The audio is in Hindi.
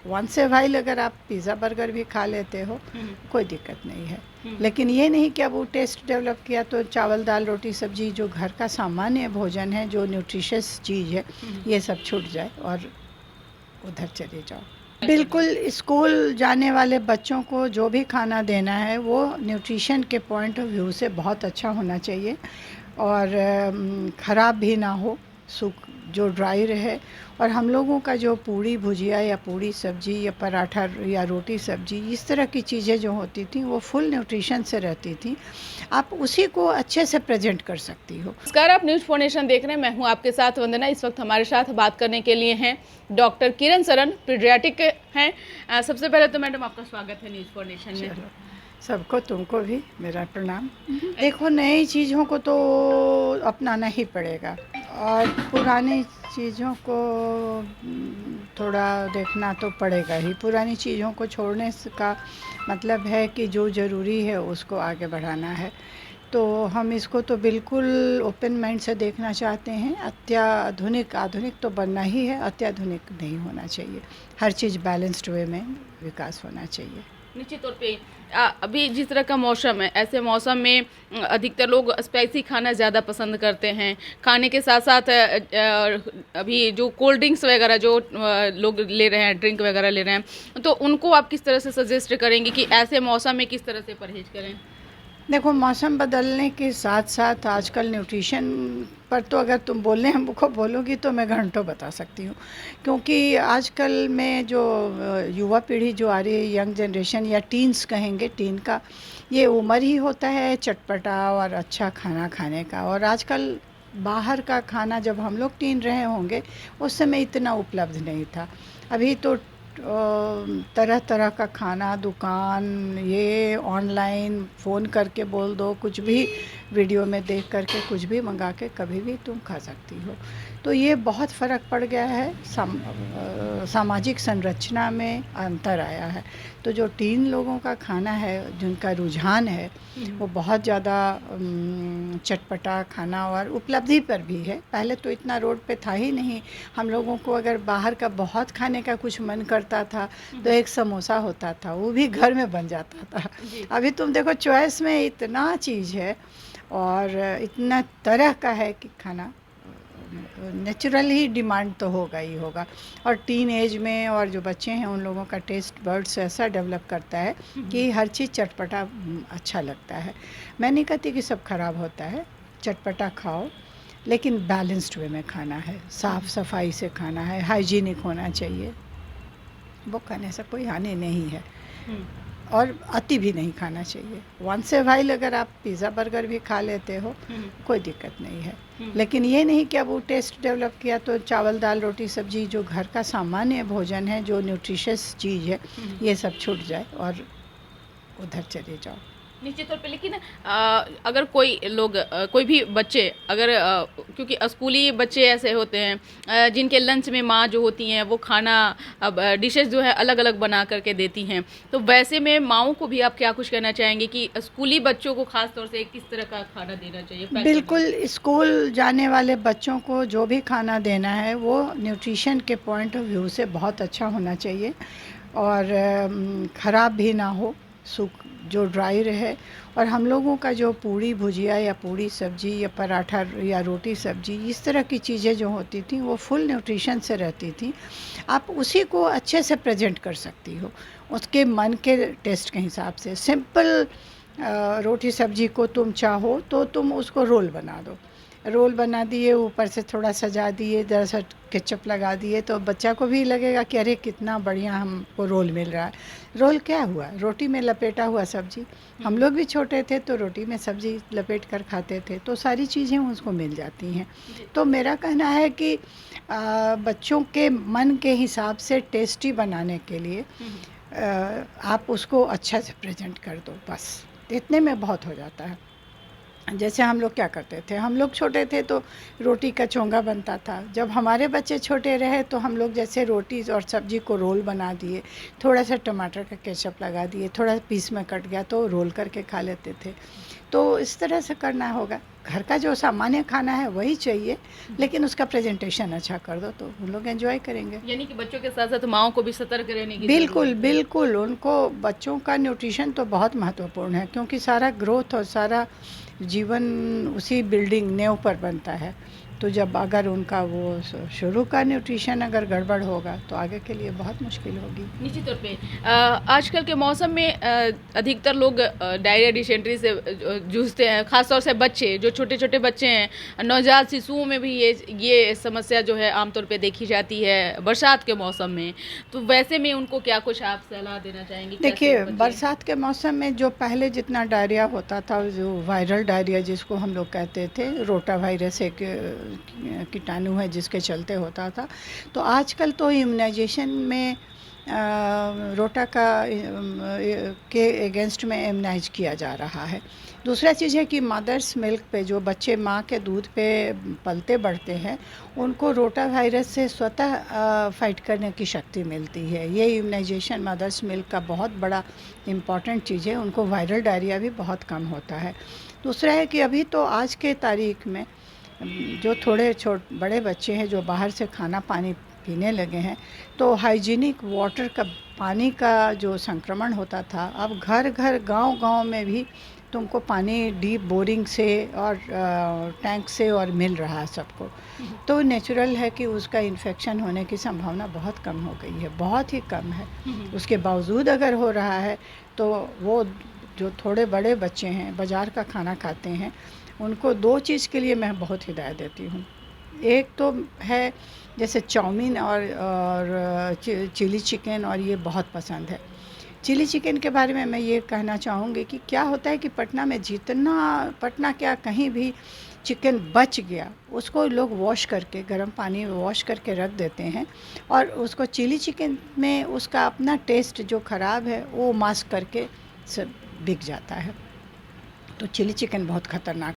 वंस ए वाइल अगर आप पिज़्ज़ा बर्गर भी खा लेते हो कोई दिक्कत नहीं है, लेकिन ये नहीं कि अब वो टेस्ट डेवलप किया तो चावल दाल रोटी सब्जी जो घर का सामान्य भोजन है, जो न्यूट्रिशियस चीज़ है, ये सब छूट जाए और उधर चले जाओ। बिल्कुल, स्कूल जाने वाले बच्चों को जो भी खाना देना है वो न्यूट्रिशन के पॉइंट ऑफ व्यू से बहुत अच्छा होना चाहिए और ख़राब भी ना हो, सूख जो ड्राई रहे। और हम लोगों का जो पूड़ी भुजिया या पूड़ी सब्जी या पराठा या रोटी सब्जी इस तरह की चीज़ें जो होती थी वो फुल न्यूट्रिशन से रहती थी, आप उसी को अच्छे से प्रेजेंट कर सकती हो। नमस्कार, आप न्यूज फॉर नेशन देख रहे हैं। मैं हूं आपके साथ वंदना। इस वक्त हमारे साथ बात करने के लिए हैं डॉक्टर किरण सरन, पीडियाट्रिक हैं। सबसे पहले तो मैडम आपका स्वागत है न्यूज फॉर नेशन में। सबको, तुमको भी मेरा प्रणाम। देखो, नई चीज़ों को तो अपनाना ही पड़ेगा और पुरानी चीज़ों को थोड़ा देखना तो पड़ेगा ही। पुरानी चीज़ों को छोड़ने का मतलब है कि जो ज़रूरी है उसको आगे बढ़ाना है। तो हम इसको तो बिल्कुल ओपन माइंड से देखना चाहते हैं। आधुनिक तो बनना ही है, अत्याधुनिक नहीं होना चाहिए। हर चीज़ बैलेंस्ड वे में विकास होना चाहिए। निश्चित तौर पे अभी जिस तरह का मौसम है, ऐसे मौसम में अधिकतर लोग स्पाइसी खाना ज़्यादा पसंद करते हैं। खाने के साथ साथ अभी जो कोल्ड ड्रिंक्स वगैरह जो लोग ले रहे हैं, ड्रिंक वगैरह ले रहे हैं, तो उनको आप किस तरह से सजेस्ट करेंगे कि ऐसे मौसम में किस तरह से परहेज करें? देखो, मौसम बदलने के साथ साथ आजकल न्यूट्रिशन पर तो अगर तुम बोलने हमको बोलोगी तो मैं घंटों बता सकती हूँ, क्योंकि आजकल में जो युवा पीढ़ी जो आ रही है, यंग जनरेशन या टीन्स कहेंगे, टीन का ये उम्र ही होता है चटपटा और अच्छा खाना खाने का। और आजकल बाहर का खाना जब हम लोग टीन रहे होंगे उस समय इतना उपलब्ध नहीं था। अभी तो तरह तरह का खाना, दुकान, ये ऑनलाइन फ़ोन करके बोल दो, कुछ भी वीडियो में देख करके कुछ भी मंगा के कभी भी तुम खा सकती हो। तो ये बहुत फ़र्क पड़ गया है, सामाजिक संरचना में अंतर आया है। तो जो टीन लोगों का खाना है, जिनका रुझान है, वो बहुत ज़्यादा चटपटा खाना और उपलब्धि पर भी है। पहले तो इतना रोड पे था ही नहीं। हम लोगों को अगर बाहर का बहुत खाने का कुछ मन करता था तो एक समोसा होता था, वो भी घर में बन जाता था। अभी तुम देखो, चॉइस में इतना चीज़ है और इतना तरह का है कि खाना नेचुरल ही डिमांड तो होगा ही होगा। और टीन एज में और जो बच्चे हैं उन लोगों का टेस्ट बर्ड्स ऐसा डेवलप करता है कि हर चीज़ चटपटा अच्छा लगता है। मैं नहीं कहती कि सब खराब होता है, चटपटा खाओ, लेकिन बैलेंस्ड वे में खाना है, साफ़ सफाई से खाना है, हाइजीनिक होना चाहिए। वो खाने से कोई हानि नहीं है और अति भी नहीं खाना चाहिए। वंस ए वाइल अगर आप पिज़्ज़ा बर्गर भी खा लेते हो कोई दिक्कत नहीं है, लेकिन ये नहीं कि अब वो टेस्ट डेवलप किया तो चावल दाल रोटी सब्जी जो घर का सामान्य भोजन है, जो न्यूट्रिशियस चीज़ है, ये सब छूट जाए और उधर चले जाओ। निश्चित तौर पे। लेकिन अगर कोई भी बच्चे अगर क्योंकि स्कूली बच्चे ऐसे होते हैं जिनके लंच में माँ जो होती हैं वो खाना अब डिशेस जो है अलग अलग बना करके देती हैं, तो वैसे में माँओं को भी आप क्या कुछ कहना चाहेंगे कि स्कूली बच्चों को खास तौर से किस तरह का खाना देना चाहिए? बिल्कुल, स्कूल जाने वाले बच्चों को जो भी खाना देना है वो न्यूट्रिशन के पॉइंट ऑफ व्यू से बहुत अच्छा होना चाहिए और ख़राब भी ना हो, जो ड्राई रहे। और हम लोगों का जो पूड़ी भुजिया या पूड़ी सब्जी या पराठा या रोटी सब्जी इस तरह की चीज़ें जो होती थी वो फुल न्यूट्रिशन से रहती थी, आप उसी को अच्छे से प्रेजेंट कर सकती हो उसके मन के टेस्ट के हिसाब से। सिंपल रोटी सब्जी को तुम चाहो तो तुम उसको रोल बना दो, रोल बना दिए, ऊपर से थोड़ा सजा दिए, ज़रा सा केचप लगा दिए, तो बच्चा को भी लगेगा कि अरे कितना बढ़िया हमको रोल मिल रहा है। रोल क्या हुआ? रोटी में लपेटा हुआ सब्जी। हम लोग भी छोटे थे तो रोटी में सब्जी लपेट कर खाते थे, तो सारी चीज़ें उसको मिल जाती हैं। तो मेरा कहना है कि बच्चों के मन के हिसाब से टेस्टी बनाने के लिए आप उसको अच्छा से प्रेजेंट कर दो, बस इतने में बहुत हो जाता है। जैसे हम लोग क्या करते थे, हम लोग छोटे थे तो रोटी का चोंगा बनता था। जब हमारे बच्चे छोटे रहे तो हम लोग जैसे रोटी और सब्जी को रोल बना दिए, थोड़ा सा टमाटर का केचप लगा दिए, थोड़ा पीस में कट गया तो रोल करके खा लेते थे। तो इस तरह से करना होगा। घर का जो सामान्य खाना है वही चाहिए, लेकिन उसका प्रेजेंटेशन अच्छा कर दो तो उन लोग एंजॉय करेंगे। यानी कि बच्चों के साथ साथ माओ को भी सतर्क रहने की बिल्कुल ज़रूरत है। बिल्कुल, उनको बच्चों का न्यूट्रिशन तो बहुत महत्वपूर्ण है, क्योंकि सारा ग्रोथ और सारा जीवन उसी बिल्डिंग नींव पर बनता है। तो जब अगर उनका वो शुरू का न्यूट्रिशन अगर गड़बड़ होगा तो आगे के लिए बहुत मुश्किल होगी। निश्चित तौर पे आजकल के मौसम में अधिकतर लोग डायरिया डिसेंट्री से जूझते हैं, खासतौर से बच्चे, जो छोटे छोटे बच्चे हैं, नवजात शिशुओं में भी ये समस्या जो है आमतौर पे देखी जाती है बरसात के मौसम में। तो वैसे में उनको क्या कुछ आप सलाह देना चाहेंगी? देखिए, कैसे बचें? बरसात के मौसम में जो पहले जितना डायरिया होता था, जो वायरल डायरिया जिसको हम लोग कहते थे, रोटा वायरस एक कीटाणु है जिसके चलते होता था, तो आजकल तो इम्यूनाइजेशन में रोटा का के अगेंस्ट में इम्यूनाइज किया जा रहा है। दूसरा चीज़ है कि मदर्स मिल्क पे, जो बच्चे माँ के दूध पे पलते बढ़ते हैं, उनको रोटा वायरस से स्वतः फाइट करने की शक्ति मिलती है। ये इम्यूनाइजेशन मदर्स मिल्क का बहुत बड़ा इम्पॉर्टेंट चीज़ है, उनको वायरल डायरिया भी बहुत कम होता है। दूसरा है कि अभी तो आज के तारीख में जो थोड़े बड़े बच्चे हैं जो बाहर से खाना पानी पीने लगे हैं, तो हाइजीनिक वाटर का, पानी का जो संक्रमण होता था, अब घर घर गांव-गांव में भी तुमको पानी डीप बोरिंग से और टैंक से और मिल रहा है सबको। तो नेचुरल है कि उसका इन्फेक्शन होने की संभावना बहुत कम हो गई है, बहुत ही कम है। उसके बावजूद अगर हो रहा है तो वो जो थोड़े बड़े बच्चे हैं बाज़ार का खाना खाते हैं, उनको दो चीज़ के लिए मैं बहुत हिदायत देती हूँ। एक तो है जैसे चाउमीन और चिली चिकन, और ये बहुत पसंद है। चिली चिकन के बारे में मैं ये कहना चाहूँगी कि क्या होता है कि पटना क्या कहीं भी चिकन बच गया, उसको लोग वॉश करके गर्म पानी में वॉश करके रख देते हैं, और उसको चिली चिकन में उसका अपना टेस्ट जो ख़राब है वो मास्क करके सब बिक जाता है। तो चिली चिकन बहुत ख़तरनाक